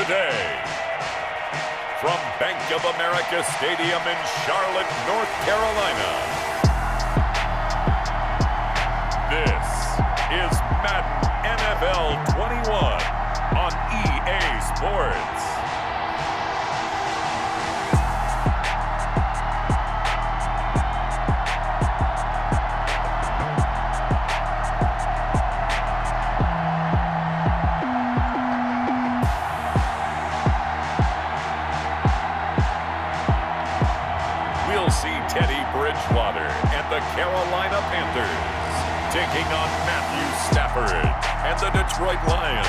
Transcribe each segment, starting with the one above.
today. From Bank of America Stadium in Charlotte, North Carolina, this is Madden NFL 21 on EA Sports. The Carolina Panthers taking on Matthew Stafford and the Detroit Lions.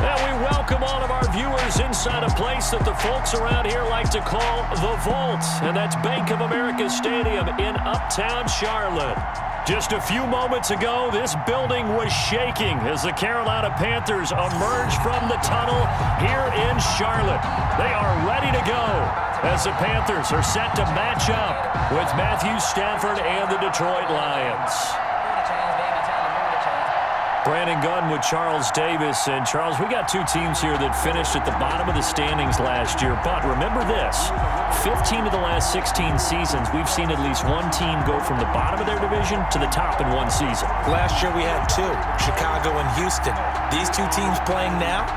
And we welcome all of our viewers inside a place that the folks around here like to call the Vault, and that's Bank of America Stadium in Uptown Charlotte. Just a few moments ago, this building was shaking as the Carolina Panthers emerged from the tunnel here in Charlotte. They are ready to go as the Panthers are set to match up with Matthew Stafford and the Detroit Lions. Brandon Gunn with Charles Davis. And Charles, we got two teams here that finished at the bottom of the standings last year. But remember this, 15 of the last 16 seasons, we've seen at least one team go from the bottom of their division to the top in one season. Last year we had two, Chicago and Houston. These two teams playing now,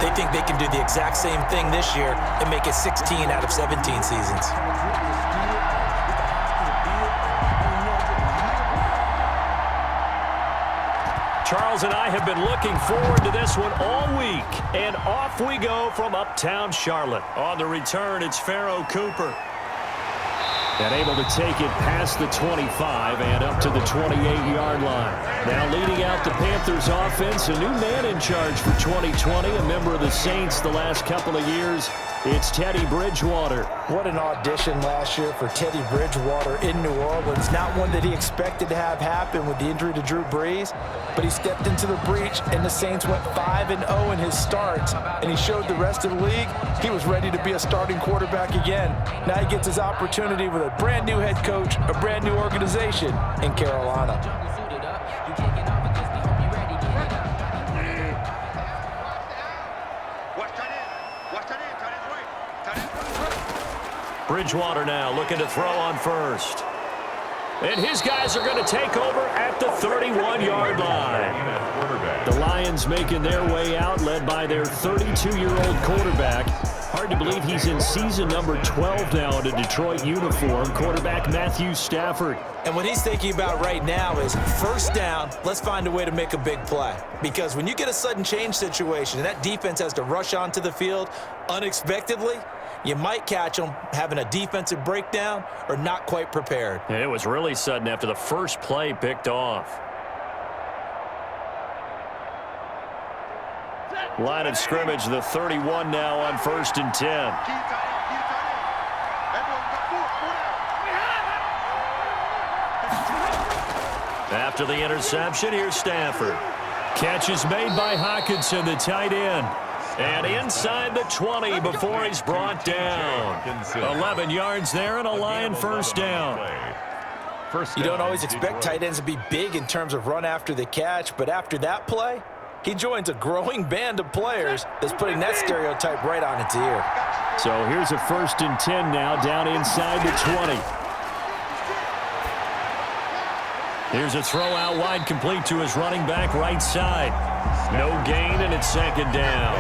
they think they can do the exact same thing this year and make it 16 out of 17 seasons. Charles and I have been looking forward to this one all week. And off we go from Uptown Charlotte. On the return, it's Pharaoh Cooper. And able to take it past the 25 and up to the 28-yard line. Now leading out the Panthers offense, a new man in charge for 2020, a member of the Saints the last couple of years. It's Teddy Bridgewater. What an audition last year for Teddy Bridgewater in New Orleans. Not one that he expected to have happen with the injury to Drew Brees, but he stepped into the breach, and the Saints went 5-0 in his starts, and he showed the rest of the league he was ready to be a starting quarterback again. Now he gets his opportunity with a brand new head coach, a brand new organization in Carolina. Bridgewater now looking to throw on first. And his guys are going to take over at the 31-yard line. The Lions making their way out, led by their 32-year-old quarterback. Hard to believe he's in season number 12 now in a Detroit uniform, quarterback Matthew Stafford. And what he's thinking about right now is first down, let's find a way to make a big play. Because when you get a sudden change situation and that defense has to rush onto the field unexpectedly, you might catch them having a defensive breakdown or not quite prepared. It was really sudden after the first play picked off. Line of scrimmage, the 31 now on 1st and 10. After the interception, here's Stafford. Catch is made by Hockenson, the tight end. And inside the 20 before he's brought down. 11 yards there and a Lion first down. You don't always expect tight ends to be big in terms of run after the catch, but after that play, he joins a growing band of players that's putting that stereotype right on its ear. So here's a 1st and 10 now down inside the 20. Here's a throw out wide, complete to his running back right side. No gain, and it's 2nd down.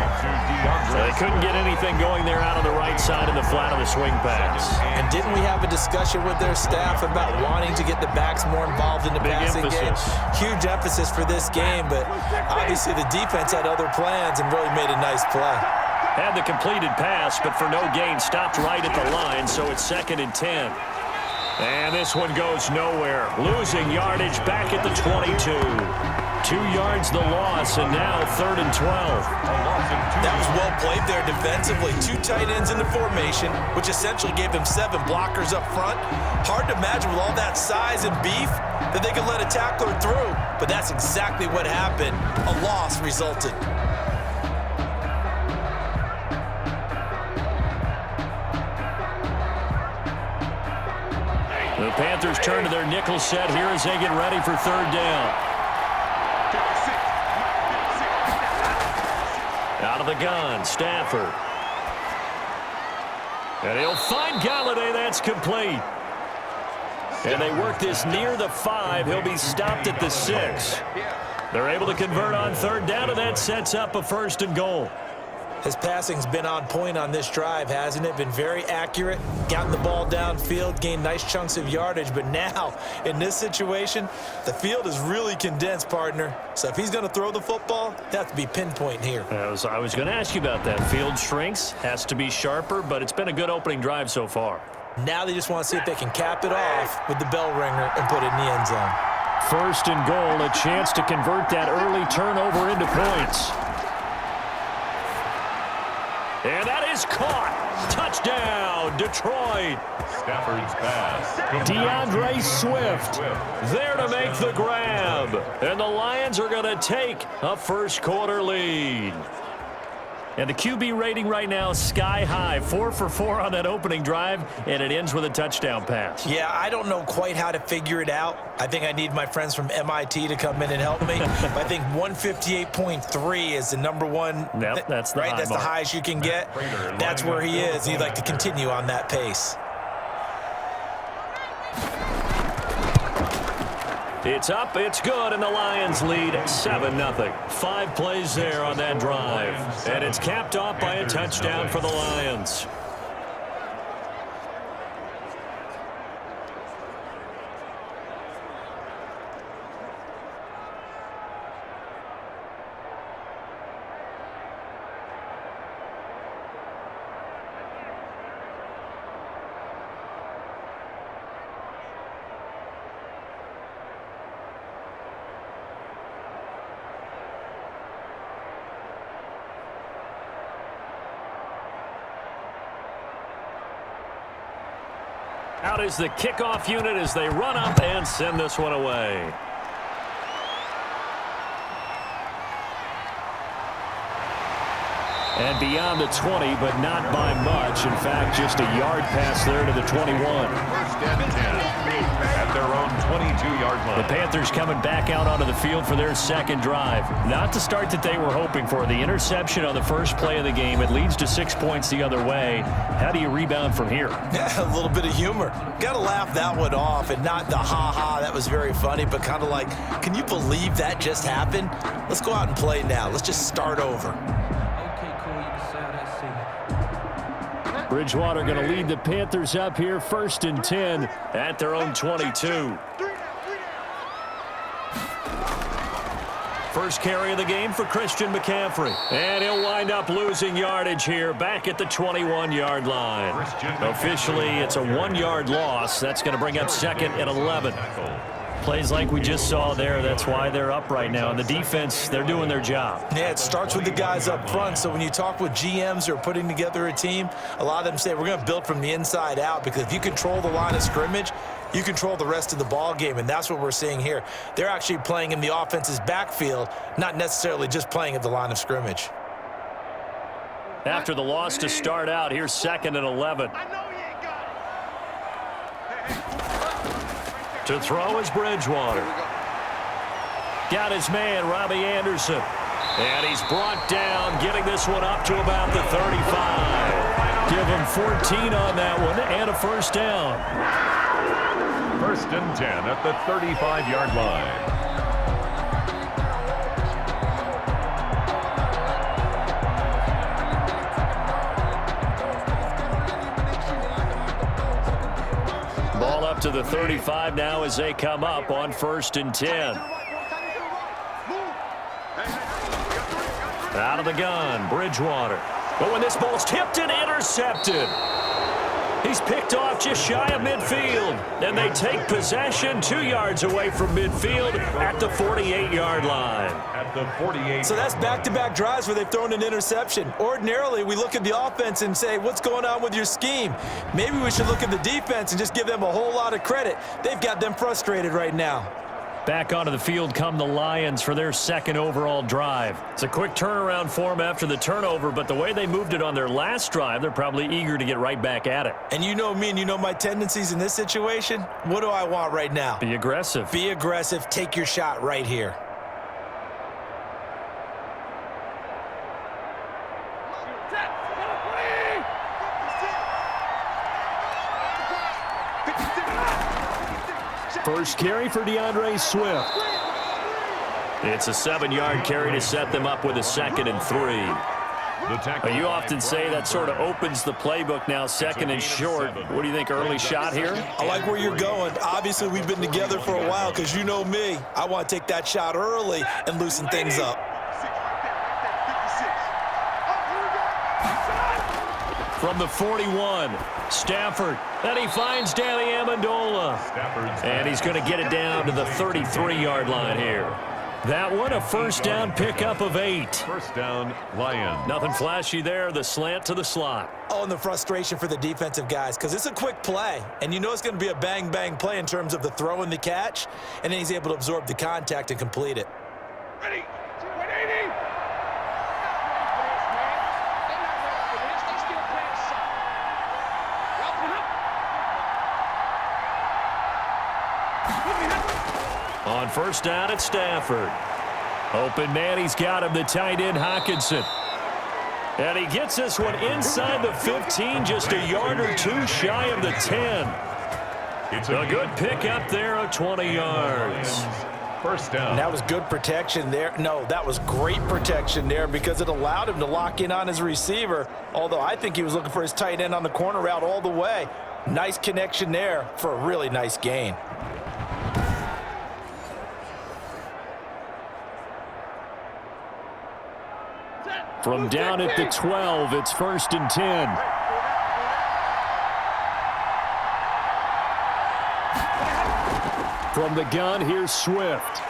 They couldn't get anything going there out on the right side of the flat of the swing pass. And didn't we have a discussion with their staff about wanting to get the backs more involved in the passing game? Huge emphasis for this game, but obviously the defense had other plans and really made a nice play. Had the completed pass, but for no gain, stopped right at the line, so it's 2nd and 10. And this one goes nowhere. Losing yardage back at the 22. 2 yards the loss, and now 3rd and 12. That was well played there defensively. 2 tight ends in the formation, which essentially gave them 7 blockers up front. Hard to imagine with all that size and beef that they could let a tackler through, but that's exactly what happened. A loss resulted. The Panthers turn to their nickel set here as they get ready for 3rd down. Out of the gun, Stafford. And he'll find Galladay. That's complete. And they work this near the 5. He'll be stopped at the 6. They're able to convert on third down, and that sets up a 1st and goal. His passing's been on point on this drive, hasn't it? Been very accurate, gotten the ball downfield, gained nice chunks of yardage. But now, in this situation, the field is really condensed, partner. So if he's going to throw the football, they have to be pinpoint here. I was going to ask you about that. Field shrinks, has to be sharper, but it's been a good opening drive so far. Now they just want to see if they can cap it off with the bell ringer and put it in the end zone. 1st and goal, a chance to convert that early turnover into points. And that is caught. Touchdown, Detroit. Stafford's pass. DeAndre Swift there to make the grab. And the Lions are going to take a first-quarter lead. And the QB rating right now, sky high. 4 for 4 on that opening drive, and it ends with a touchdown pass. Yeah, I don't know quite how to figure it out. I think I need my friends from MIT to come in and help me. But I think 158.3 is the number one. Yep, that's the right. high That's mark. the highest you can get. That's where he is. He'd like to continue on that pace. It's up, it's good, and the Lions lead 7-0. 5 plays there on that drive. And it's capped off by a touchdown for the Lions. Out is the kickoff unit as they run up and send this one away. And beyond the 20, but not by much. In fact, just a yard pass there to the 21. 1st and 10 at their own 22-yard line. The Panthers coming back out onto the field for their second drive. Not the start that they were hoping for. The interception on the first play of the game. It leads to 6 points the other way. How do you rebound from here? Yeah, a little bit of humor. Got to laugh that one off, and not the ha-ha. That was very funny, but kind of like, can you believe that just happened? Let's go out and play now. Let's just start over. Bridgewater going to lead the Panthers up here, 1st and 10 at their own 22. First carry of the game for Christian McCaffrey. And he'll wind up losing yardage here back at the 21-yard line. Officially, it's a 1-yard loss. That's going to bring up 2nd and 11. Plays like we just saw there. That's why they're up right now. And the defense, they're doing their job. Yeah, it starts with the guys up front. So when you talk with GMs who are putting together a team, a lot of them say we're going to build from the inside out, because if you control the line of scrimmage, you control the rest of the ball game, and that's what we're seeing here. They're actually playing in the offense's backfield, not necessarily just playing at the line of scrimmage. After the loss to start out, here's 2nd and 11. To throw is Bridgewater. Got his man, Robbie Anderson. And he's brought down, getting this one up to about the 35. Give him 14 on that one and a 1st down. 1st and 10 at the 35-yard line. Ball up to the 35 now as they come up on 1st and 10. Out of the gun, Bridgewater. But when this ball's tipped and intercepted, he's picked off just shy of midfield. And they take possession 2 yards away from midfield at the 48-yard line. At the 48. So that's back-to-back drives where they've thrown an interception. Ordinarily, we look at the offense and say, what's going on with your scheme? Maybe we should look at the defense and just give them a whole lot of credit. They've got them frustrated right now. Back onto the field come the Lions for their 2nd overall drive. It's a quick turnaround for them after the turnover, but the way they moved it on their last drive, they're probably eager to get right back at it. And you know me and you know my tendencies in this situation. What do I want right now? Be aggressive. Be aggressive. Take your shot right here. First carry for DeAndre Swift. It's a 7-yard carry to set them up with a 2nd and 3. You often say that sort of opens the playbook now, 2nd and short. What do you think, early shot here? I like where you're going. Obviously, we've been together for a while because you know me. I want to take that shot early and loosen things up. From the 41, Stafford, and he finds Danny Amendola. And he's going to get it down to the 33-yard line here. That one, a first down pickup of 8. First down, Lions. Nothing flashy there, the slant to the slot. Oh, and the frustration for the defensive guys because it's a quick play, and you know it's going to be a bang-bang play in terms of the throw and the catch, and then he's able to absorb the contact and complete it. Ready, 180. On first down, it's Stafford. Open man, he's got him, the tight end, Hockenson. And he gets this one inside the 15, just a yard or 2 shy of the 10. It's a good pickup there of 20 yards. First down. That was good protection there. No, that was great protection there because it allowed him to lock in on his receiver, although I think he was looking for his tight end on the corner route all the way. Nice connection there for a really nice gain. From down at the 12, it's 1st and 10. From the gun, here's Swift.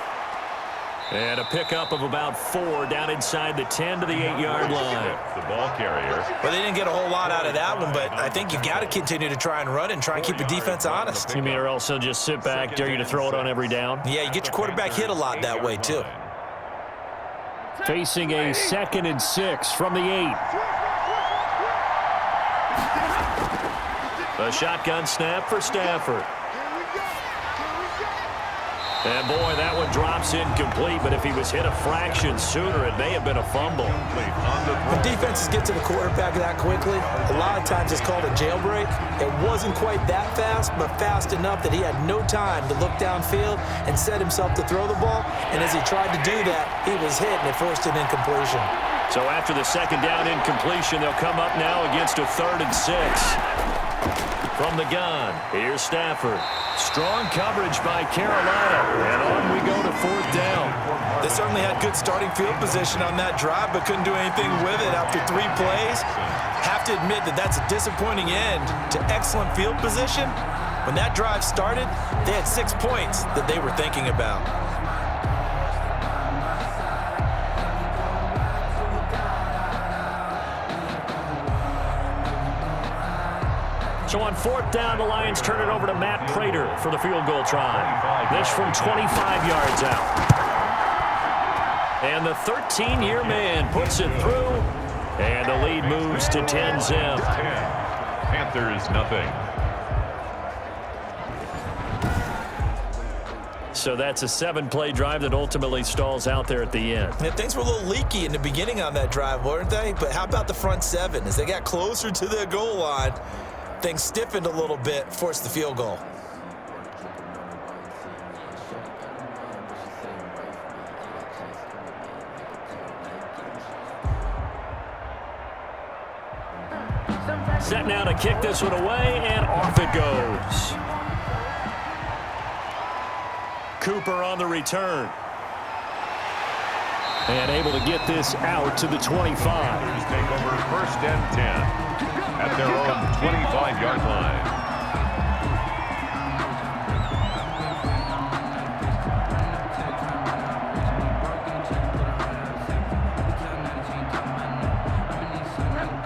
And a pickup of about 4 down inside the 10 to the 8-yard line. The ball carrier. Well, they didn't get a whole lot out of that one, but I think you got to continue to try and run and try and keep the defense honest. You mean or else they'll just sit back, dare you to throw it on every down? Yeah, you get your quarterback hit a lot that way, too. Facing a 2nd and 6 from the 8. A shotgun snap for Stafford. And boy, that one drops incomplete, but if he was hit a fraction sooner, it may have been a fumble. When defenses get to the quarterback that quickly, a lot of times it's called a jailbreak. It wasn't quite that fast, but fast enough that he had no time to look downfield and set himself to throw the ball. And as he tried to do that, he was hit and it forced an incompletion. So after the 2nd down incompletion, they'll come up now against a 3rd and 6. From the gun, here's Stafford. Strong coverage by Carolina, and on we go to 4th down. They certainly had good starting field position on that drive, but couldn't do anything with it after 3 plays. Have to admit that that's a disappointing end to excellent field position. When that drive started, they had 6 points that they were thinking about. So on 4th down, the Lions turn it over to Matt Prater for the field goal try. This from 25 yards out. And the 13-year man puts it through, and the lead moves to 10-zip. Panthers, nothing. So that's a 7-play drive that ultimately stalls out there at the end. Yeah, things were a little leaky in the beginning on that drive, weren't they? But how about the front 7? As they got closer to the goal line, things stiffened a little bit, forced the field goal. Set now to kick this one away, and off it goes. Cooper on the return. And able to get this out to the 25. Panthers take over 1st and 10 at their own 25-yard line.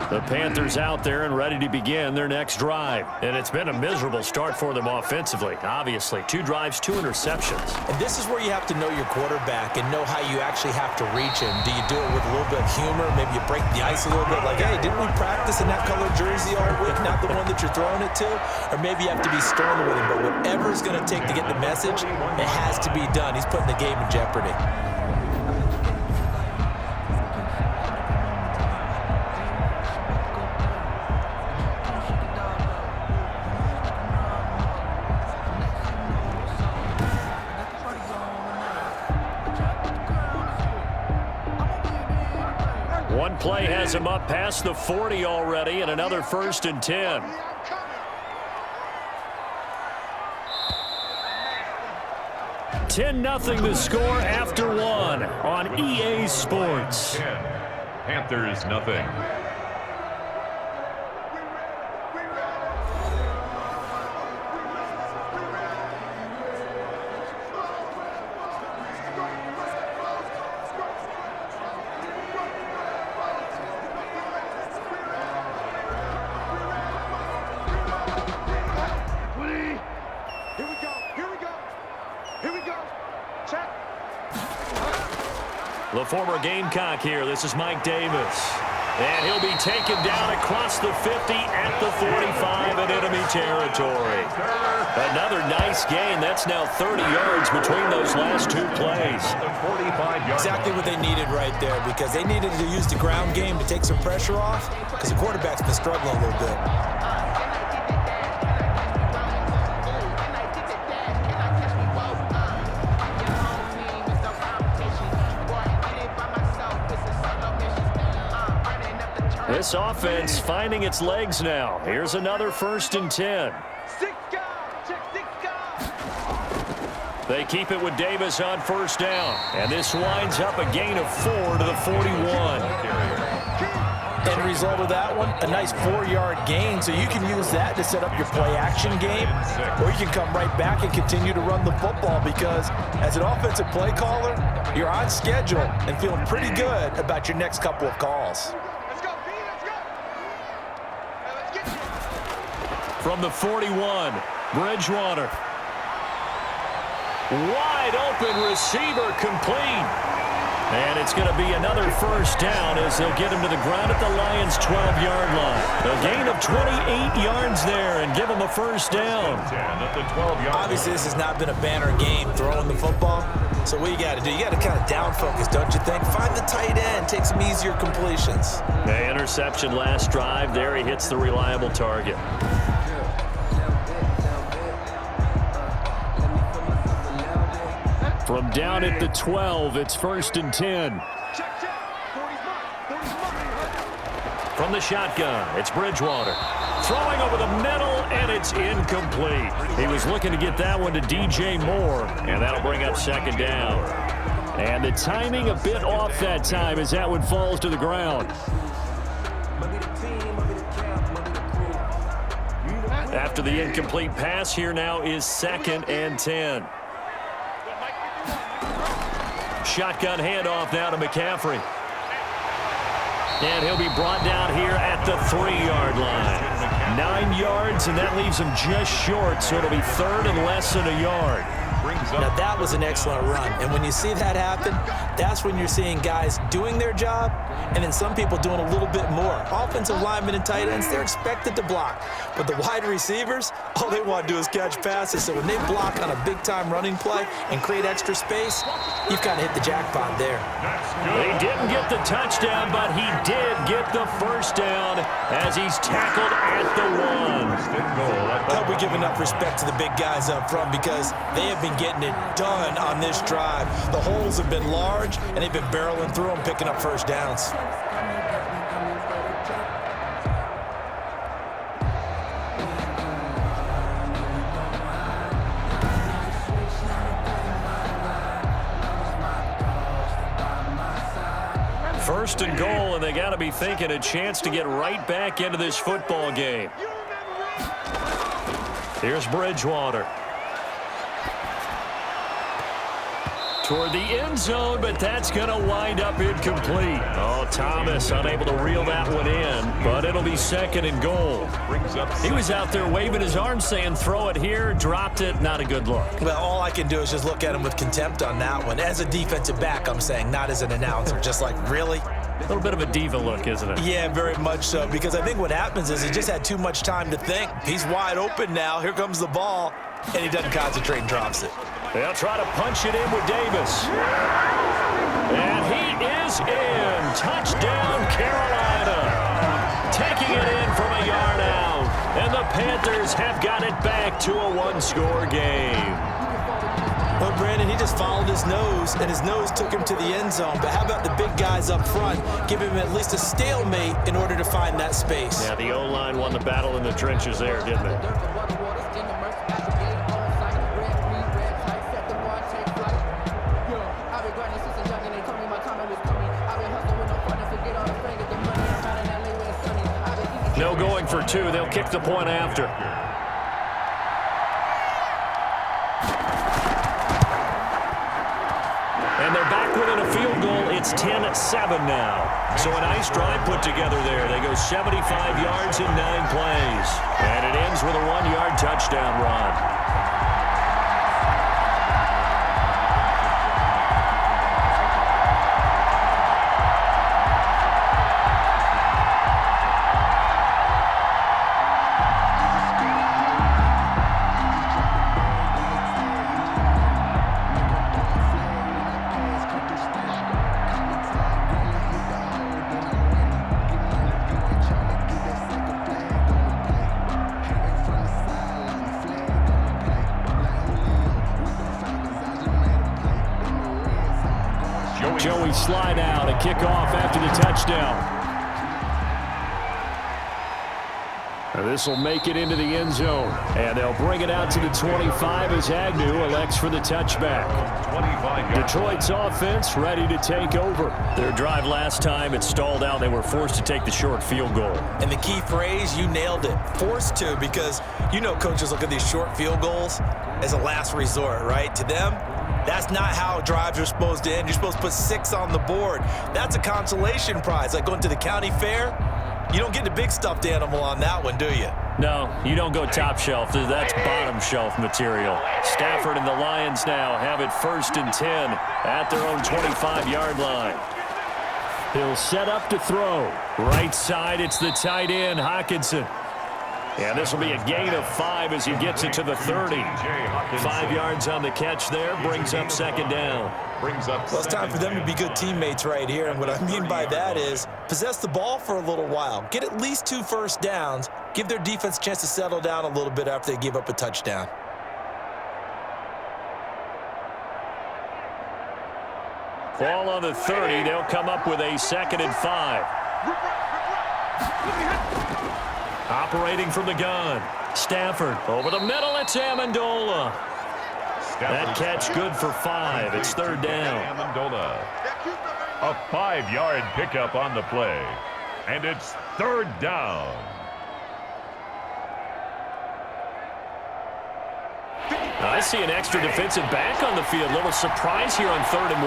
The Panthers out there and ready to begin their next drive. And it's been a miserable start for them offensively. Obviously, 2 drives, 2 interceptions. And this is where you have to know your quarterback and know how you actually have to reach him. Do you do it with a little bit of humor? Maybe you break the ice a little bit like, hey, didn't we practice in that color jersey all week, not the one that you're throwing it to? Or maybe you have to be stern with him. But whatever it's going to take to get the message, it has to be done. He's putting the game in jeopardy. One play has him up past the 40 already, and another 1st and 10. 10-0 the score after 1 on EA Sports. 10. Panthers nothing. The former Gamecock here. This is Mike Davis. And he'll be taken down across the 50 at the 45 in enemy territory. Another nice gain. That's now 30 yards between those last 2 plays. Exactly what they needed right there, because they needed to use the ground game to take some pressure off, because the quarterback's been struggling a little bit. This offense finding its legs now. Here's another 1st and 10. They keep it with Davis on 1st down. And this winds up a gain of 4 to the 41. End result of that one, a nice 4-yard gain, so you can use that to set up your play-action game, or you can come right back and continue to run the football, because as an offensive play caller, you're on schedule and feeling pretty good about your next couple of calls. From the 41, Bridgewater. Wide open receiver, complete. And it's going to be another 1st down as they'll get him to the ground at the Lions' 12-yard line. A gain of 28 yards there and give him a 1st down. Obviously, this has not been a banner game throwing the football. So what you got to do, you got to kind of down focus, don't you think? Find the tight end, take some easier completions. The interception last drive. There he hits the reliable target. From down at the 12, it's 1st and 10. From the shotgun, it's Bridgewater. Throwing over the middle, and it's incomplete. He was looking to get that one to DJ Moore, and that'll bring up 2nd down. And the timing a bit off that time as that one falls to the ground. After the incomplete pass, here now is 2nd and 10. Shotgun handoff now to McCaffrey. And he'll be brought down here at the 3-yard line. 9 yards, and that leaves him just short, so it'll be 3rd and less than a yard. Now, that was an excellent run. And when you see that happen, that's when you're seeing guys doing their job and then some people doing a little bit more. Offensive linemen and tight ends, they're expected to block. But the wide receivers, all they want to do is catch passes. So when they block on a big-time running play and create extra space, you've kind of hit the jackpot there. They didn't get the touchdown, but he did get the 1st down as he's tackled at the 1. Hope we give enough respect to the big guys up front, because they have been getting it done on this drive. The holes have been large, and they've been barreling through them, picking up 1st downs. First and goal, and they got to be thinking a chance to get right back into this football game. Here's Bridgewater. Toward the end zone, but that's going to wind up incomplete. Oh, Thomas unable to reel that one in, but it'll be 2nd and goal. He was out there waving his arms saying, throw it here, dropped it, not a good look. Well, all I can do is just look at him with contempt on that one. As a defensive back, I'm saying, not as an announcer. Just like, really? A little bit of a diva look, isn't it? Yeah, very much so, because I think what happens is he just had too much time to think. He's wide open now. Here comes the ball, and he doesn't concentrate and drops it. They'll try to punch it in with Davis. And he is in. Touchdown, Carolina. Taking it in from a yard out. And the Panthers have got it back to a 1-score game. Well, Brandon, he just followed his nose, and his nose took him to the end zone. But how about the big guys up front? Give him at least a stalemate in order to find that space. Yeah, the O-line won the battle in the trenches there, didn't they? No going for two. They'll kick the point after. And they're back within a field goal. It's 10-7 now. So a nice drive put together there. They go 75 yards in 9 plays. And it ends with a 1-yard touchdown run. Joey slide out, a kickoff after the touchdown. This will make it into the end zone. And they'll bring it out to the 25 as Agnew elects for the touchback. Detroit's offense ready to take over. Their drive last time, it stalled out. They were forced to take the short field goal. And the key phrase, you nailed it. Forced to, because you know coaches look at these short field goals as a last resort, right? To them, that's not how drives are supposed to end. You're supposed to put 6 on the board. That's a consolation prize. Like going to the county fair, you don't get the big stuffed animal on that one, do you? No, you don't go top shelf. That's bottom shelf material. Stafford and the Lions now have it 1st and 10 at their own 25-yard line. He'll set up to throw. Right side, it's the tight end, Hockenson. And this will be a gain of 5 as he gets it to the 30. 5 yards on the catch there, brings up 2nd down. Well, it's time for them to be good teammates right here. And what I mean by that is possess the ball for a little while. Get at least 2 first downs. Give their defense a chance to settle down a little bit after they give up a touchdown. Ball on the 30. They'll come up with a 2nd and 5. Operating from the gun. Stafford over the middle. It's Amendola. That catch good for 5. It's 3rd down. Amendola. A 5-yard pickup on the play. And it's 3rd down. I see an extra defensive back on the field. Little surprise here on 3rd and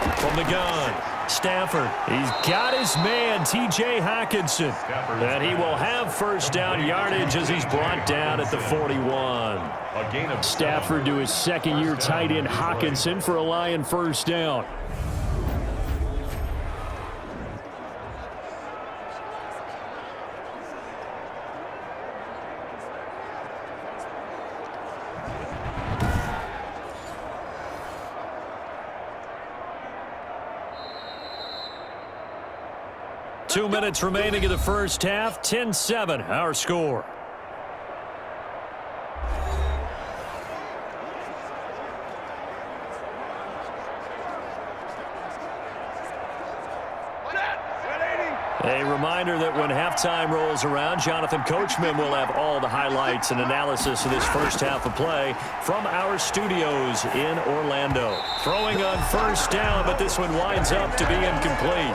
1. From the gun. Stafford, he's got his man, T.J. Hockenson. And he will have 1st down yardage as he's brought down at the 41. Stafford to his 2nd-year tight end, Hockenson, for a Lion 1st down. Two minutes remaining in the first half. 10-7, our score. A reminder that when halftime rolls around, Jonathan Coachman will have all the highlights and analysis of this first half of play from our studios in Orlando. Throwing on 1st down, but this one winds up to be incomplete.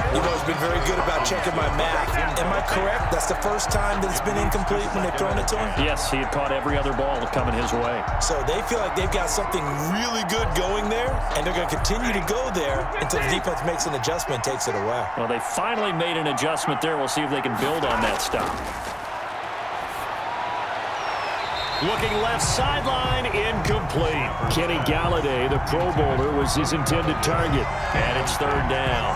You know, he's been very good about checking my math. Am I correct? That's the first time that it's been incomplete when they've thrown it to him? Yes, he had caught every other ball coming his way. So they feel like they've got something really good going there, and they're going to continue to go there until the defense makes an adjustment and takes it away. Well, they finally made an adjustment there. We'll see if they can build on that stop. Looking left sideline, incomplete. Kenny Galladay, the Pro Bowler, was his intended target. And it's 3rd down.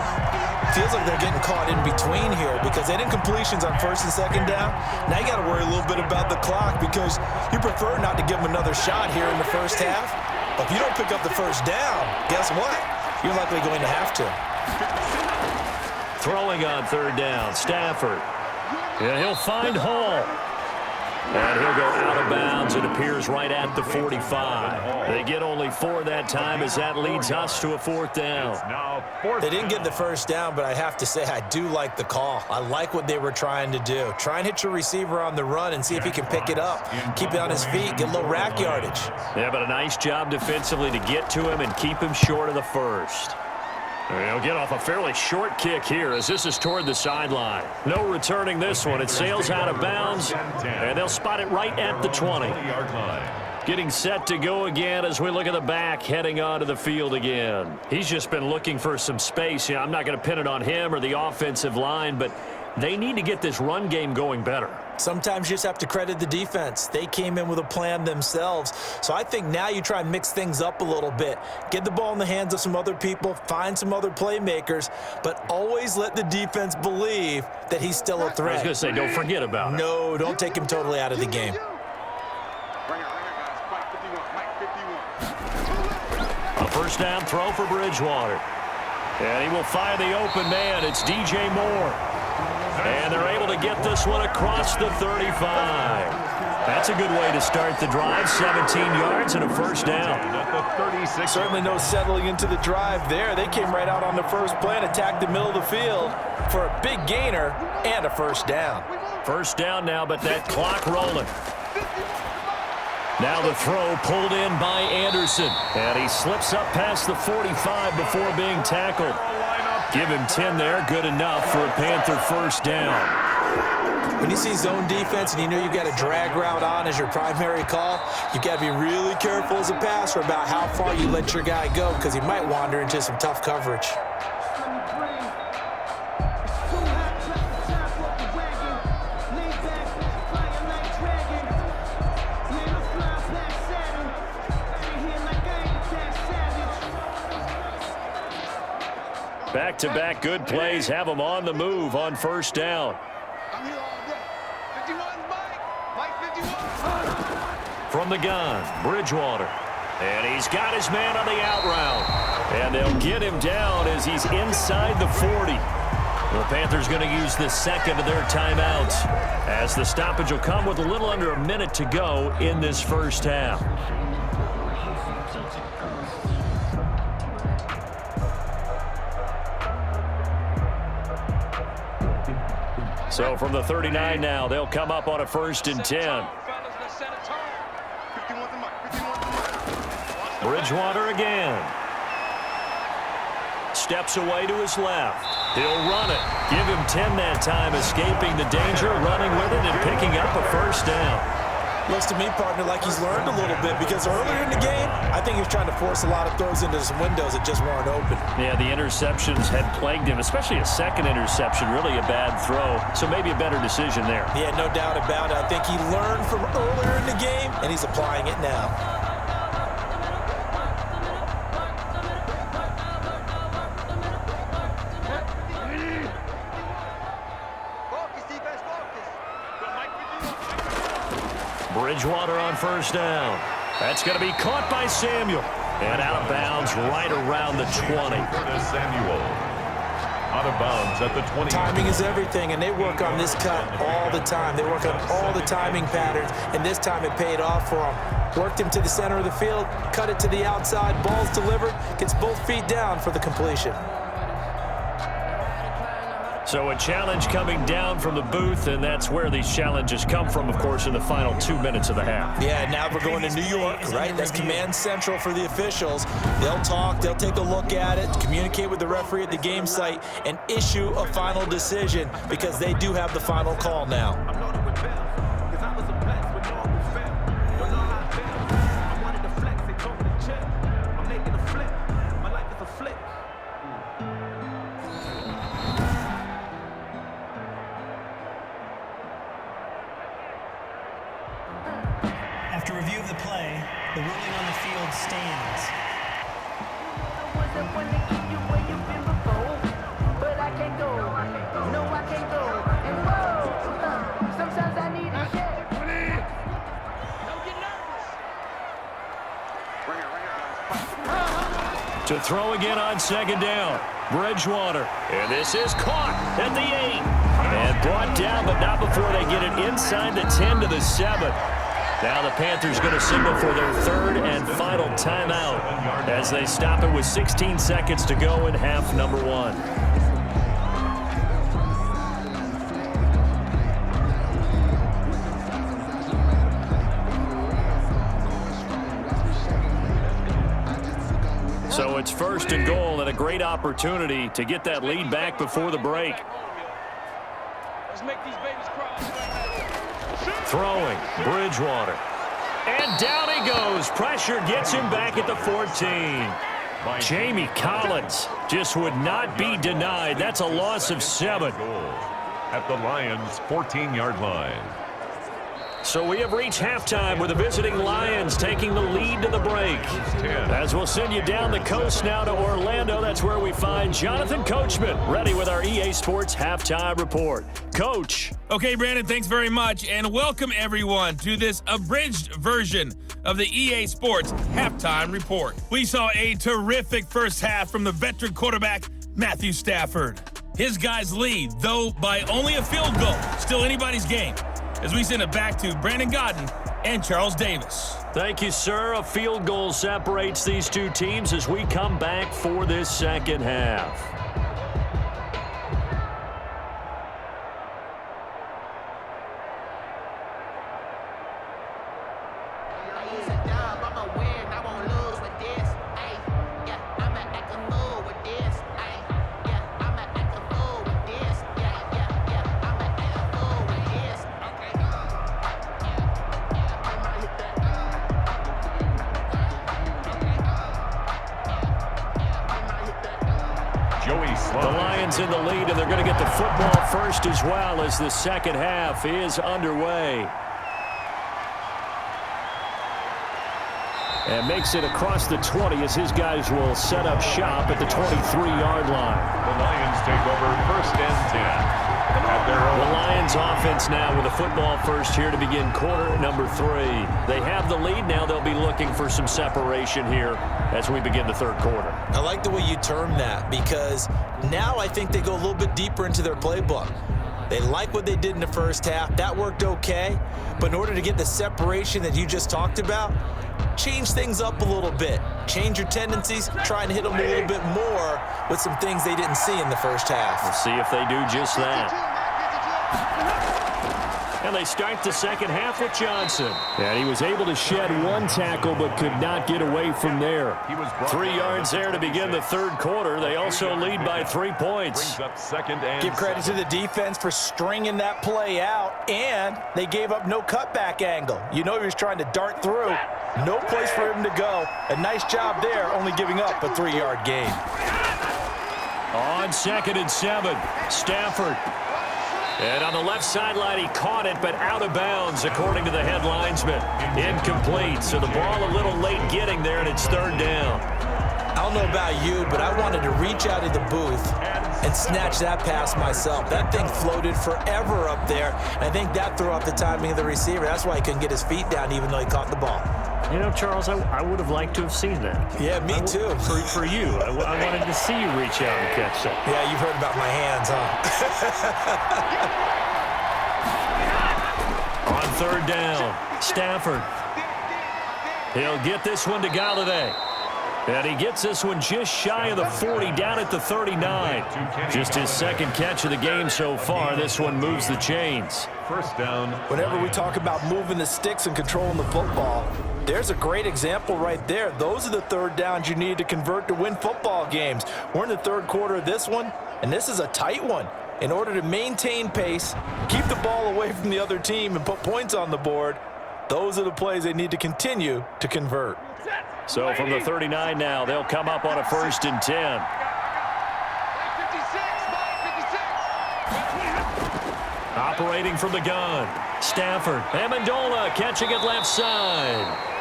Feels like they're getting caught in between here because they had incompletions on 1st and 2nd down. Now you got to worry a little bit about the clock because you prefer not to give them another shot here in the first half. But if you don't pick up the 1st down, guess what? You're likely going to have to. Throwing on 3rd down, Stafford. And he'll find Hall. And he'll go out of bounds. It appears right at the 45. They get only 4 that time as that leads us to a 4th down. They didn't get the first down, but I have to say I do like the call. I like what they were trying to do. Try and hit your receiver on the run and see if he can pick it up. Keep it on his feet, get a little rack yardage. Yeah, but a nice job defensively to get to him and keep him short of the first. They'll get off a fairly short kick here as this is toward the sideline. No returning this one. It sails out of bounds, and they'll spot it right at the 20. Getting set to go again as we look at the back heading onto the field again. He's just been looking for some space. I'm not going to pin it on him or the offensive line, but they need to get this run game going better. Sometimes you just have to credit the defense. They came in with a plan themselves. So I think now you try and mix things up a little bit. Get the ball in the hands of some other people, find some other playmakers, but always let the defense believe that he's still a threat. I was going to say, don't forget about it. No, don't take him totally out of the game. A first down throw for Bridgewater. And he will find the open man. It's DJ Moore. And they're able to get this one across the 35. That's a good way to start the drive. 17 yards and a first down. Certainly no settling into the drive there. They came right out on the first play and attacked the middle of the field for a big gainer and a first down. First down now, but that clock rolling. Now the throw pulled in by Anderson. And he slips up past the 45 before being tackled. Give him 10 there, good enough for a Panther first down. When you see zone defense and you know you've got a drag route on as your primary call, you've got to be really careful as a passer about how far you let your guy go because he might wander into some tough coverage. Back-to-back good plays have them on the move on first down. From the gun, Bridgewater. And he's got his man on the out route. And they'll get him down as he's inside the 40. The Panthers going to use the second of their timeouts as the stoppage will come with a little under a minute to go in this first half. So from the 39 now, they'll come up on a 1st and 10. Bridgewater again. Steps away to his left. He'll run it. Give him 10 that time, escaping the danger, running with it, and picking up a first down. Looks to me, partner, like he's learned a little bit because earlier in the game, I think he was trying to force a lot of throws into some windows that just weren't open. Yeah, the interceptions had plagued him, especially a second interception, really a bad throw. So maybe a better decision there. Yeah, no doubt about it. I think he learned from earlier in the game, and he's applying it now. Bridgewater on first down. That's going to be caught by Samuel. And out of bounds right around the 20. Samuel. Out of bounds at the 20. Timing is everything, and they work on this cut all the time. They work on all the timing patterns, and this time it paid off for them. Worked him to the center of the field, cut it to the outside, ball's delivered, gets both feet down for the completion. So a challenge coming down from the booth, and that's where these challenges come from, of course, in the final 2 minutes of the half. Yeah, now we're going to New York, right? That's command central for the officials. They'll talk, they'll take a look at it, communicate with the referee at the game site, and issue a final decision because they do have the final call now. After review of the play, the ruling on the field stands. To throw again on second down. Bridgewater. And this is caught at the 8. And brought down, but not before they get it inside the 10 to the 7. Now the Panthers going to signal for their third and final timeout as they stop it with 16 seconds to go in half number 1. So it's first and goal and a great opportunity to get that lead back before the break. Let's make these babies cry. Throwing, Bridgewater. And down he goes. Pressure gets him back at the 14. Jamie Collins just would not be denied. That's a loss of 7. At the Lions' 14-yard line. So we have reached halftime with the visiting Lions taking the lead to the break. As we'll send you down the coast now to Orlando, that's where we find Jonathan Coachman ready with our EA Sports Halftime Report. Coach. Okay, Brandon, thanks very much, and welcome everyone to this abridged version of the EA Sports Halftime Report. We saw a terrific first half from the veteran quarterback, Matthew Stafford. His guys lead, though by only a field goal. Still anybody's game. As we send it back to Brandon Godden and Charles Davis. Thank you, sir. A field goal separates these two teams as we come back for this second half. The Lions in the lead, and they're going to get the football first as well as the second half is underway. And makes it across the 20 as his guys will set up shop at the 23-yard line. The Lions take over first and 10. The Lions offense now with a football first here to begin quarter number 3. They have the lead. Now they'll be looking for some separation here as we begin the third quarter. I like the way you term that because now I think they go a little bit deeper into their playbook. They like what they did in the first half. That worked okay. But in order to get the separation that you just talked about, change things up a little bit. Change your tendencies. Try and hit them a little bit more with some things they didn't see in the first half. We'll see if they do just that. And they start the second half with Johnson. And he was able to shed one tackle but could not get away from there. 3 yards there to begin the third quarter. They also lead by 3 points. Give credit to the defense for stringing that play out, and they gave up no cutback angle. You know he was trying to dart through. No place for him to go. A nice job there, only giving up a 3-yard gain. On 2nd and 7, Stafford. And on the left sideline, he caught it, but out of bounds, according to the head linesman. Incomplete, so the ball a little late getting there, and it's third down. I don't know about you, but I wanted to reach out of the booth and snatch that pass myself. That thing floated forever up there. I think that threw off the timing of the receiver. That's why he couldn't get his feet down, even though he caught the ball. You know, Charles, I would have liked to have seen that. Yeah, me too. For you. I wanted to see you reach out and catch that. Yeah, you've heard about my hands, huh? On third down, Stafford. He'll get this one to Galladay. And he gets this one just shy of the 40, down at the 39. Just his second catch of the game so far. This one moves the chains. First down. Whenever we talk about moving the sticks and controlling the football, there's a great example right there. Those are the third downs you need to convert to win football games. We're in the third quarter of this one, and this is a tight one. In order to maintain pace, keep the ball away from the other team, and put points on the board, those are the plays they need to continue to convert. So from the 39 now, they'll come up on a 1st and 10. Operating from the gun, Stafford. Amendola catching it left side.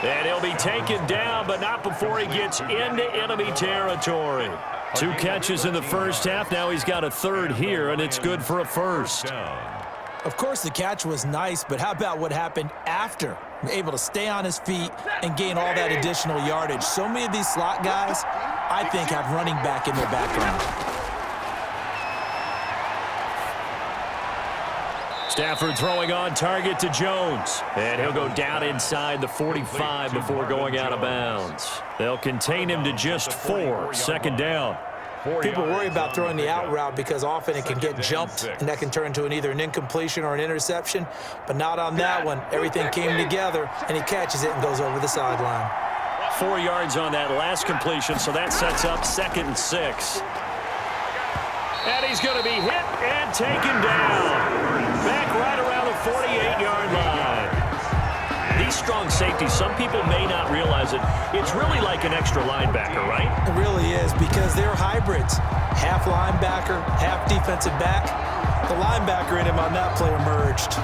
And he'll be taken down, but not before he gets into enemy territory. 2 catches in the first half. Now he's got a third here, and it's good for a first. Of course, the catch was nice, but how about what happened after able to stay on his feet and gain all that additional yardage. So many of these slot guys, I think, have running back in their background. Stafford throwing on target to Jones. And he'll go down inside the 45 before going out of bounds. They'll contain him to just 4. Second down. People worry about throwing the out route because often it can get jumped, and that can turn into either an incompletion or an interception. But not on that one. Everything came together, and he catches it and goes over the sideline. 4 yards on that last completion, so that sets up 2nd and 6. And he's going to be hit and taken down. Back right around the 48-yard line. These strong safeties, some people may not realize it. It's really like an extra linebacker, right? It really is, because they're hybrids. Half linebacker, half defensive back. The linebacker in him on that play emerged.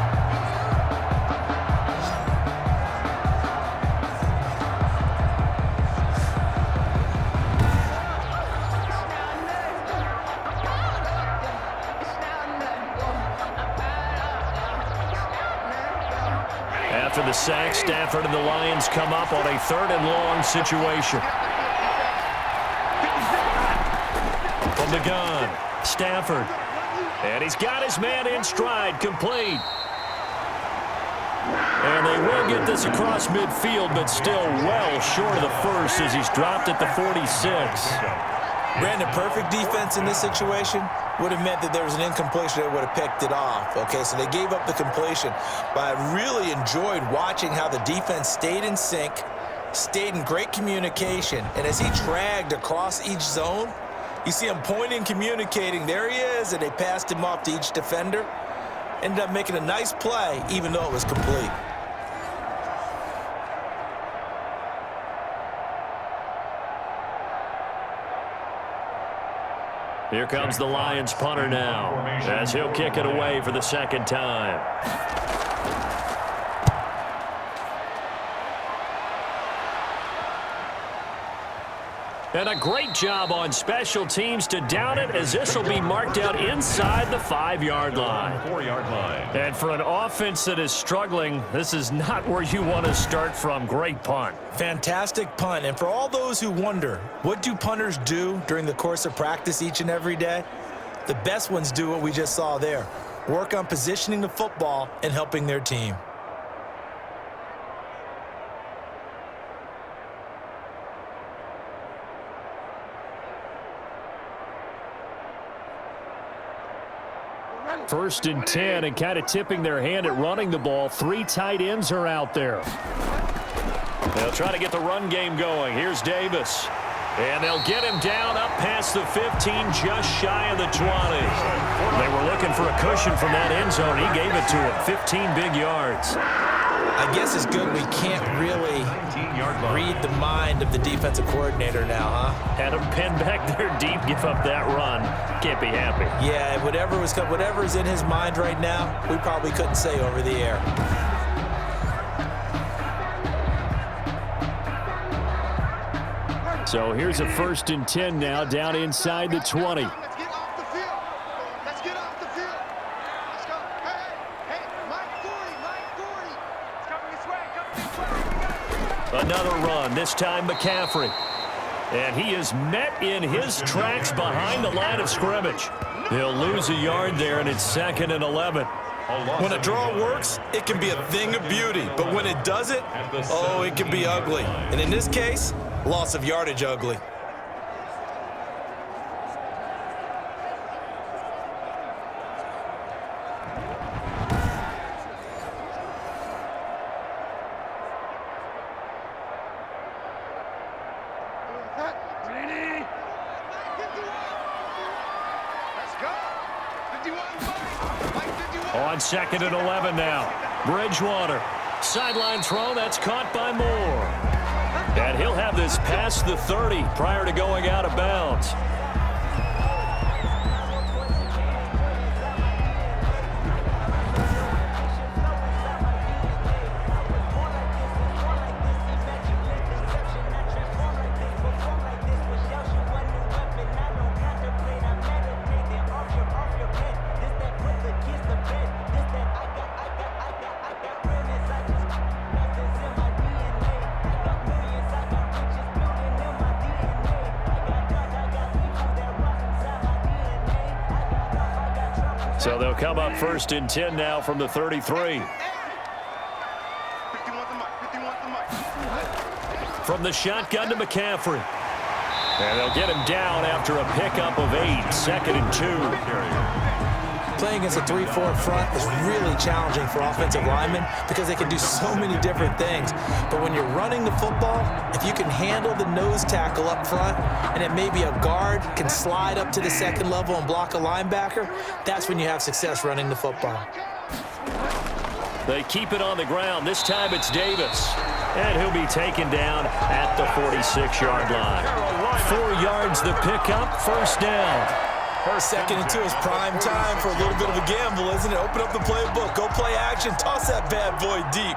After the sack, Stafford and the Lions come up on a 3rd and long situation. From the gun, Stafford. And he's got his man in stride, complete. And they will get this across midfield, but still well short of the first as he's dropped at the 46. Brandon, perfect defense in this situation would have meant that there was an incompletion that would have picked it off. Okay, so they gave up the completion. But I really enjoyed watching how the defense stayed in sync, stayed in great communication. And as he dragged across each zone, you see him pointing, communicating. There he is, and they passed him off to each defender. Ended up making a nice play, even though it was complete. Here comes the Lions punter now, as he'll kick it away for the 2nd time. And a great job on special teams to down it, as this will be marked out inside the 5-yard line. 4-yard line. And for an offense that is struggling, this is not where you want to start from. Great punt. Fantastic punt. And for all those who wonder, what do punters do during the course of practice each and every day? The best ones do what we just saw there. Work on positioning the football and helping their team. First and 10, and kind of tipping their hand at running the ball. 3 tight ends are out there. They'll try to get the run game going. Here's Davis. And they'll get him down up past the 15, just shy of the 20. They were looking for a cushion from that end zone. He gave it to him. 15 big yards. I guess it's good we can't really read the mind of the defensive coordinator now, huh? Had him pinned back there deep, give up that run. Can't be happy. Yeah, whatever's in his mind right now, we probably couldn't say over the air. So here's a 1st and 10 now, down inside the 20. Let's get off the field. Let's get off the field. Let's go. Hey, Mike 40. It's coming this way. Another run, this time McCaffrey. And he is met in his tracks behind the line of scrimmage. He'll lose a yard there, and it's 2nd and 11. When a draw works, it can be a thing of beauty. But when it doesn't, oh, it can be ugly. And in this case, loss of yardage ugly. On 2nd and 11 now. Bridgewater. Sideline throw, that's caught by Moore. And he'll have this past the 30 prior to going out of bounds. So they'll come up 1st and 10 now from the 33. From the shotgun to McCaffrey. And they'll get him down after a pickup of 8, 2nd and 2. Playing against a 3-4 front is really challenging for offensive linemen because they can do so many different things. But when you're running the football, if you can handle the nose tackle up front and it maybe a guard can slide up to the 2nd level and block a linebacker, that's when you have success running the football. They keep it on the ground. This time it's Davis. And he'll be taken down at the 46-yard line. 4 yards the pickup, 1st down. 2nd and 2 is prime time for a little bit of a gamble, isn't it? Open up the playbook, go play action, toss that bad boy deep.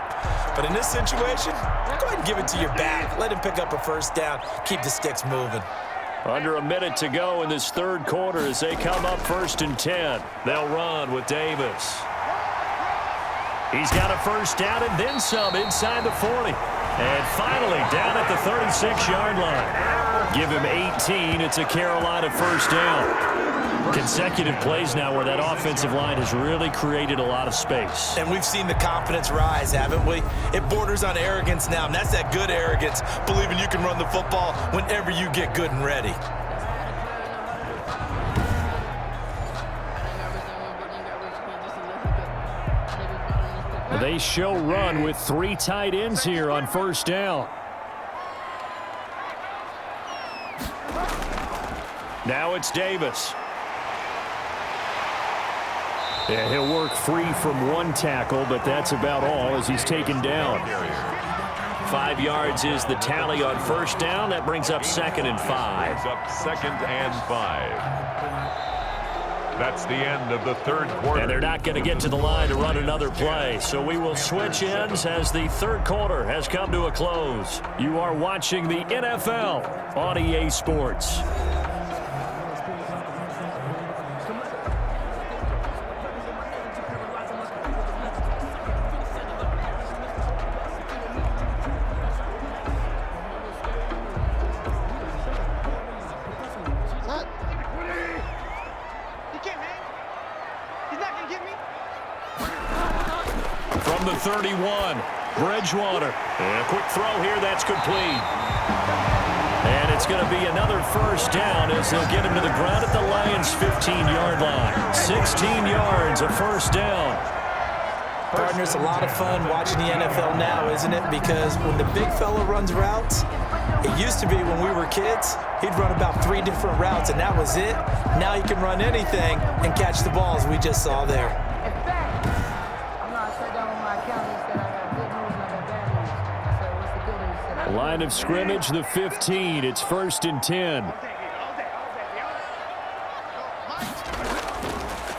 But in this situation, go ahead and give it to your back. Let him pick up a 1st down, keep the sticks moving. Under a minute to go in this 3rd quarter as they come up 1st and 10. They'll run with Davis. He's got a 1st down and then some inside the 40. And finally down at the 36-yard line. Give him 18. It's a Carolina 1st down. Consecutive plays now where that offensive line has really created a lot of space. And we've seen the confidence rise, haven't we? It borders on arrogance now, and that's that good arrogance, believing you can run the football whenever you get good and ready. They show run with 3 tight ends here on 1st down. Now it's Davis. Yeah, he'll work free from 1 tackle, but that's about all as he's taken down. 5 yards is the tally on 1st down. That brings up 2nd and 5. Brings up 2nd and 5. That's the end of the 3rd quarter. And they're not going to get to the line to run another play. So we will switch ends as the 3rd quarter has come to a close. You are watching the NFL on EA Sports. From the 31, Bridgewater. And a quick throw here, that's complete. And it's going to be another 1st down as they'll get him to the ground at the Lions' 15-yard line. 16 yards, a 1st down. Partner, it's a lot of fun watching the NFL now, isn't it? Because when the big fella runs routes, it used to be when we were kids, he'd run about 3 different routes, and that was it. Now he can run anything and catch the balls we just saw there. Line of scrimmage, the 15. It's 1st and 10.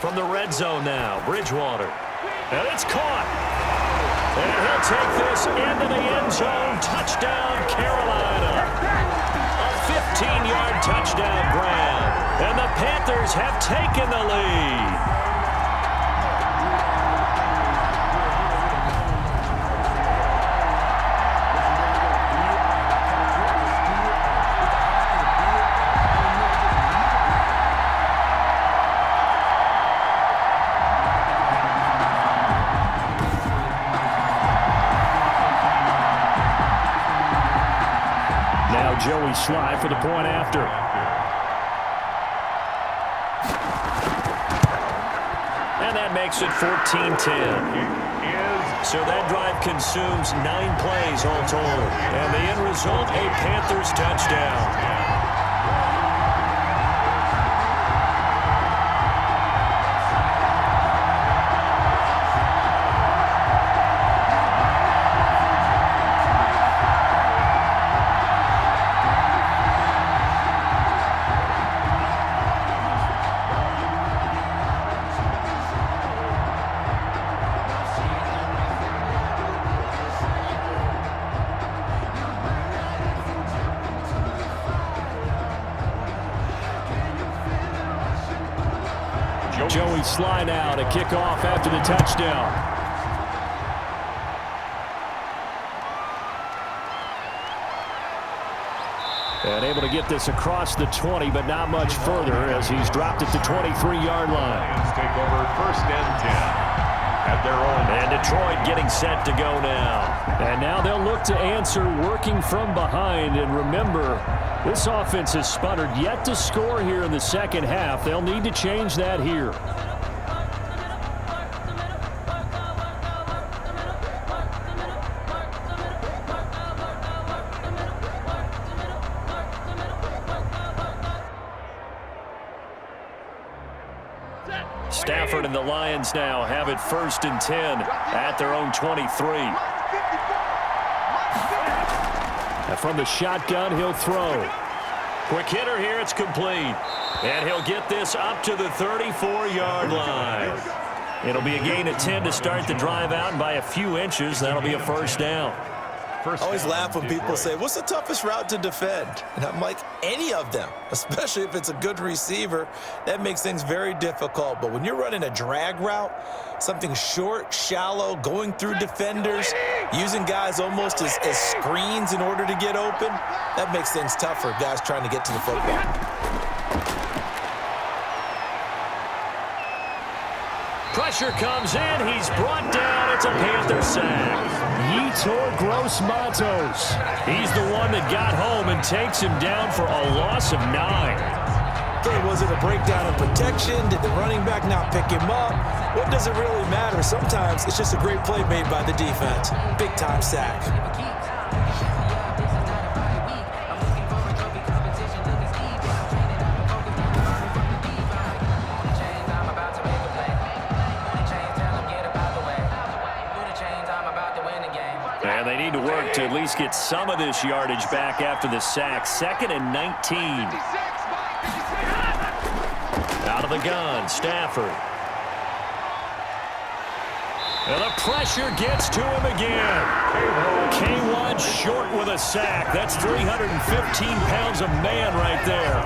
From the red zone now, Bridgewater. And it's caught. And he'll take this into the end zone. Touchdown, Carolina. A 15-yard touchdown grab. And the Panthers have taken the lead. Joey Sly for the point after. And that makes it 14-10. So that drive consumes 9 plays all told. And the end result, a Panthers touchdown. Joey Sly now to kick off after the touchdown. And able to get this across the 20, but not much further as he's dropped it to 23-yard line. Lions take over 1st and 10 at their own. And Detroit getting set to go now. And now they'll look to answer working from behind. And remember, this offense has sputtered yet to score here in the second half. They'll need to change that here. Stafford and the Lions now have it 1st and 10 at their own 23. And from the shotgun, he'll throw. Quick hitter here, it's complete. And he'll get this up to the 34-yard line. It'll be a gain of 10 to start the drive out, and by a few inches, that'll be a 1st down. I always laugh when people say, what's the toughest route to defend? And I'm like, any of them, especially if it's a good receiver. That makes things very difficult. But when you're running a drag route, something short, shallow, going through defenders, using guys almost as screens in order to get open, that makes things tough for guys trying to get to the football. Pressure comes in. He's brought down. It's a Panther sack. Yetur Gross-Matos. He's the one that got home and takes him down for a loss of 9. Okay, was it a breakdown in protection? Did the running back not pick him up? What does it really matter? Sometimes it's just a great play made by the defense. Big-time sack. And they need to work to at least get some of this yardage back after the sack. 2nd and 19. Out of the gun, Stafford. And the pressure gets to him again. K1 short with a sack. That's 315 pounds of man right there.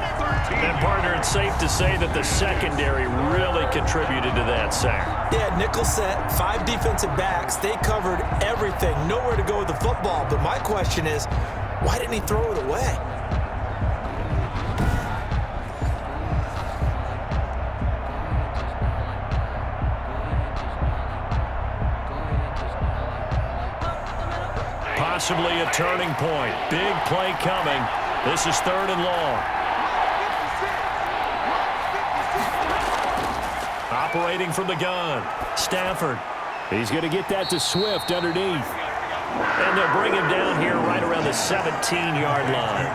And, partner, it's safe to say that the secondary really contributed to that sack. Yeah, nickel set, 5 defensive backs. They covered everything. Nowhere to go with the football. But my question is, why didn't he throw it away? Possibly a turning point. Big play coming. This is 3rd and long. Operating from the gun. Stafford. He's going to get that to Swift underneath. And they'll bring him down here right around the 17-yard line.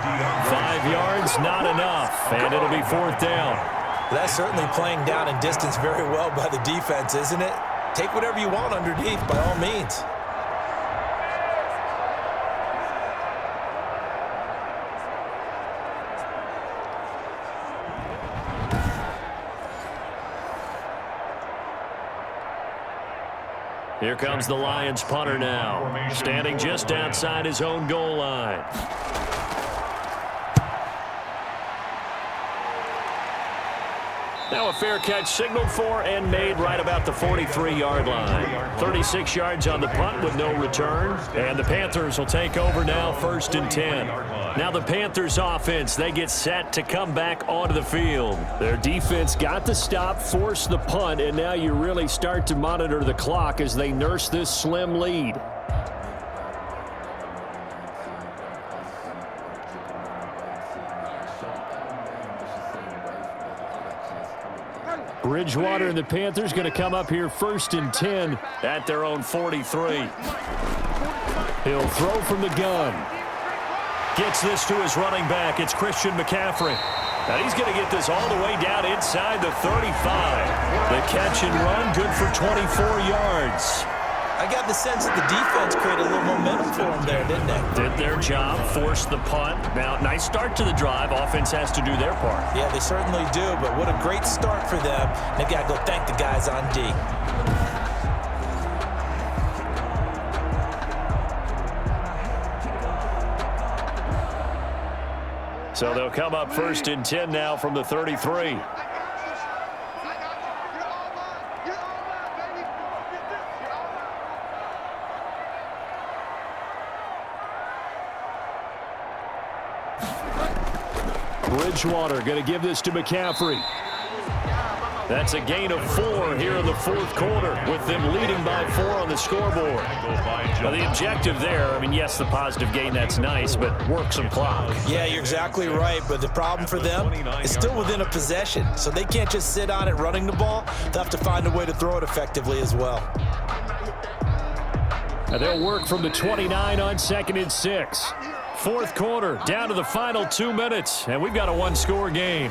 5 yards, not enough. And it'll be 4th down. That's certainly playing down in distance very well by the defense, isn't it? Take whatever you want underneath, by all means. Here comes the Lions punter now, standing just outside his own goal line. Now a fair catch signaled for and made right about the 43-yard line. 36 yards on the punt with no return. And the Panthers will take over now 1st and 10. Now the Panthers offense, they get set to come back onto the field. Their defense got the stop, forced the punt, and now you really start to monitor the clock as they nurse this slim lead. Bridgewater and the Panthers going to come up here 1st and 10 at their own 43. He'll throw from the gun. Gets this to his running back. It's Christian McCaffrey. And he's going to get this all the way down inside the 35. The catch and run, good for 24 yards. I got the sense that the defense created a little momentum for them there, didn't they? Did their job, forced the punt. Now, nice start to the drive. Offense has to do their part. Yeah, they certainly do, but what a great start for them. They've got to go thank the guys on D. So they'll come up 1st and 10 now from the 33. Bridgewater going to give this to McCaffrey. That's a gain of 4 here in the fourth quarter, with them leading by 4 on the scoreboard. Now, the objective there, I mean, yes, the positive gain, that's nice, but work some clock. Yeah, you're exactly right, but the problem for them is still within a possession, so they can't just sit on it running the ball. They'll have to find a way to throw it effectively as well. Now they'll work from the 29 on 2nd and 6. Fourth quarter, down to the final 2 minutes, and we've got a one-score game.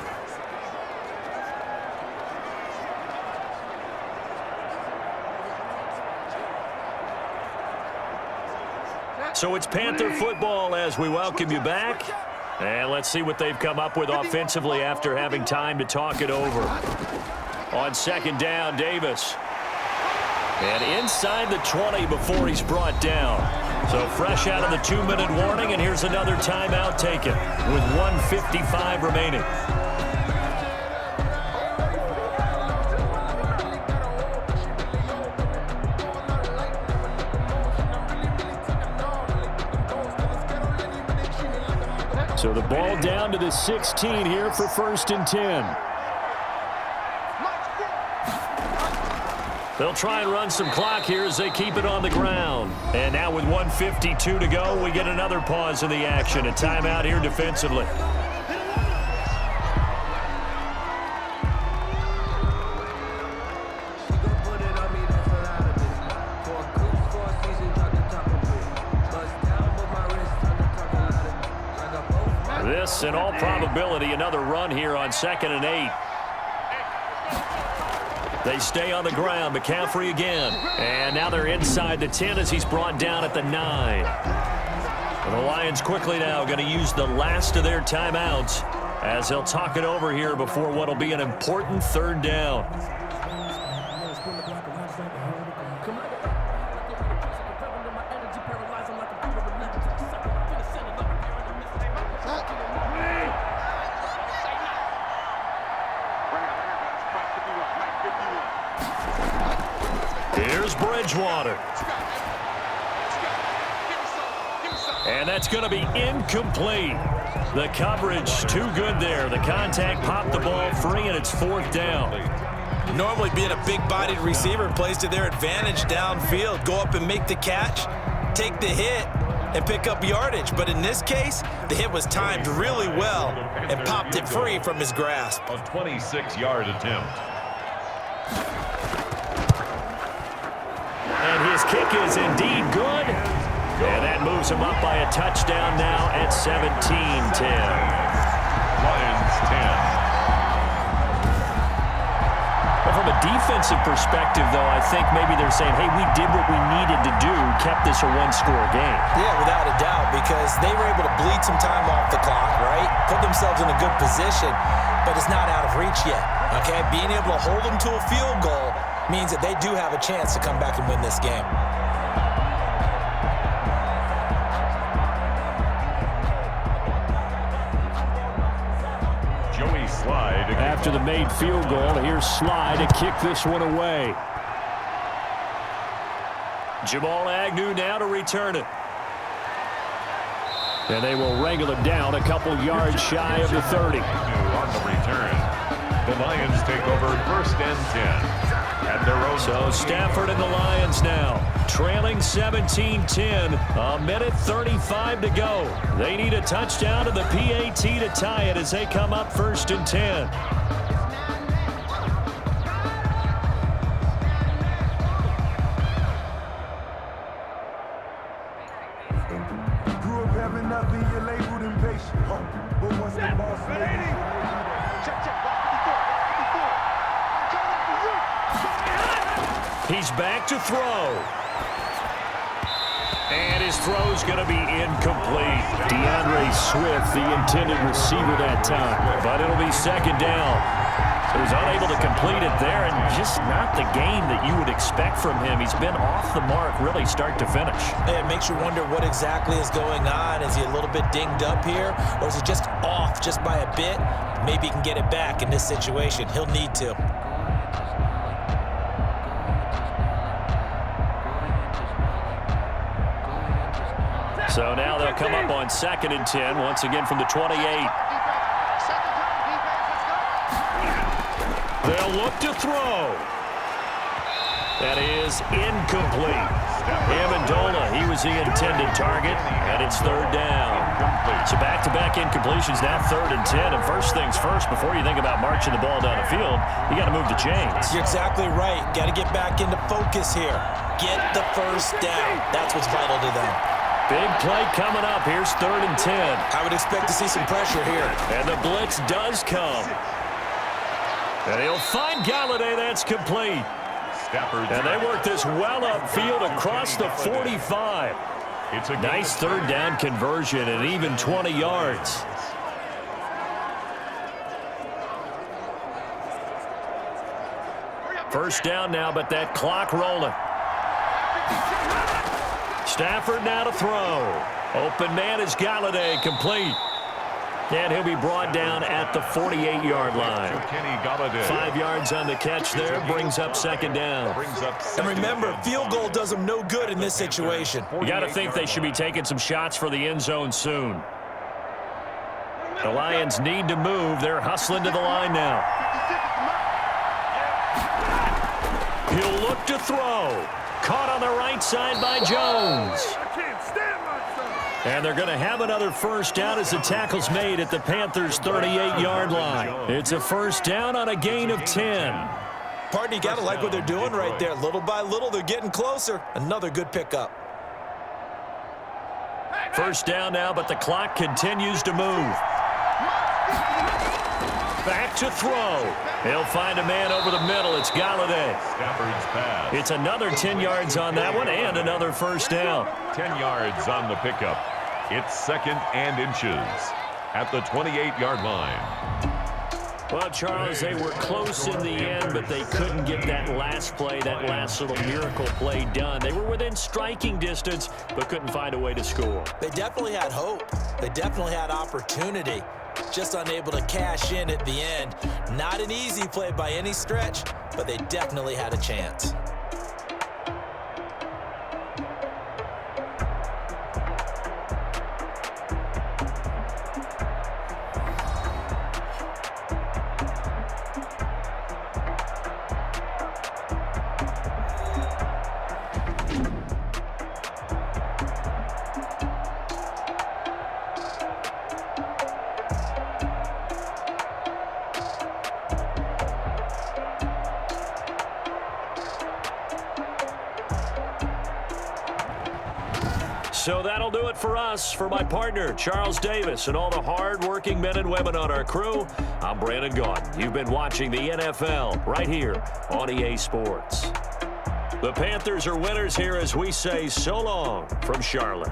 So it's Panther football as we welcome you back. And let's see what they've come up with offensively after having time to talk it over. On 2nd down, Davis. And inside the 20 before he's brought down. So fresh out of the 2-minute warning, and here's another timeout taken with 1:55 remaining. So the ball down to the 16 here for 1st and 10. They'll try and run some clock here as they keep it on the ground. And now with 1:52 to go, we get another pause in the action. A timeout here defensively. This, in all probability, another run here on 2nd and 8. They stay on the ground. McCaffrey again. And now they're inside the 10 as he's brought down at the 9. And the Lions quickly now going to use the last of their timeouts as they'll talk it over here before what will be an important 3rd down. Here's Bridgewater. And that's going to be incomplete. The coverage too good there. The contact popped the ball free, and it's 4th down. Normally being a big-bodied receiver plays to their advantage downfield. Go up and make the catch, take the hit, and pick up yardage. But in this case, the hit was timed really well and popped it free from his grasp. A 26-yard attempt. And his kick is indeed good. And that moves him up by a touchdown now at 17-10. Lions 10. Well, from a defensive perspective, though, I think maybe they're saying, hey, we did what we needed to do, kept this a one-score game. Yeah, without a doubt, because they were able to bleed some time off the clock, right? Put themselves in a good position, but it's not out of reach yet, okay? Being able to hold them to a field goal means that they do have a chance to come back and win this game. Joey Slide. After the made field goal, here's Slide to kick this one away. Jamal Agnew now to return it. And they will wrangle him down a couple yards shy of the 30. On the return. The Lions take over 1st and 10. So Stafford and the Lions now trailing 17-10. A minute 35 to go. They need a touchdown to the PAT to tie it as they come up 1st and 10. Grew up having nothing, you're labeled impatient. But once the boss He's back to throw. And his throw's going to be incomplete. DeAndre Swift, the intended receiver that time. But it'll be 2nd down. So he's unable to complete it there, and just not the game that you would expect from him. He's been off the mark really start to finish. It makes you wonder what exactly is going on. Is he a little bit dinged up here, or is he just off just by a bit? Maybe he can get it back in this situation. He'll need to. So now they'll come up on 2nd and 10, once again from the 28. They'll look to throw. That is incomplete. Amendola, he was the intended target, and it's third down. So back-to-back incompletions, now 3rd and 10. And first things first, before you think about marching the ball down the field, you got to move the chains. You're exactly right. Got to get back into focus here. Get the first down. That's what's vital to them. Big play coming up. Here's 3rd and 10. I would expect to see some pressure here. And the blitz does come. And he'll find Galladay. That's complete. And they work this well upfield across the 45. It's a nice 3rd down conversion and even 20 yards. First down now, but that clock rolling. Stafford now to throw. Open man is Galladay, complete. And he'll be brought down at the 48-yard line. 5 yards on the catch there, brings up 2nd down. And remember, field goal does them no good in this situation. You got to think they should be taking some shots for the end zone soon. The Lions need to move. They're hustling to the line now. He'll look to throw. Caught on the right side by Jones. And they're going to have another first down as the tackle's made at the Panthers' 38-yard line. It's a first down on a gain of 10. Partner, you got to like what they're doing right there. Little by little, they're getting closer. Another good pickup. First down now, but the clock continues to move. Back to throw. He'll find a man over the middle. It's Galladay. It's another 10 yards on that one and another first down. 10 yards on the pickup. It's 2nd and inches at the 28-yard line. Well, Charles, they were close in the end, but they couldn't get that last play, that last little miracle play done. They were within striking distance, but couldn't find a way to score. They definitely had hope. They definitely had opportunity. Just unable to cash in at the end. Not an easy play by any stretch, but they definitely had a chance. So that'll do it for us. For my partner, Charles Davis, and all the hard-working men and women on our crew, I'm Brandon Gaudin. You've been watching the NFL right here on EA Sports. The Panthers are winners here as we say so long from Charlotte.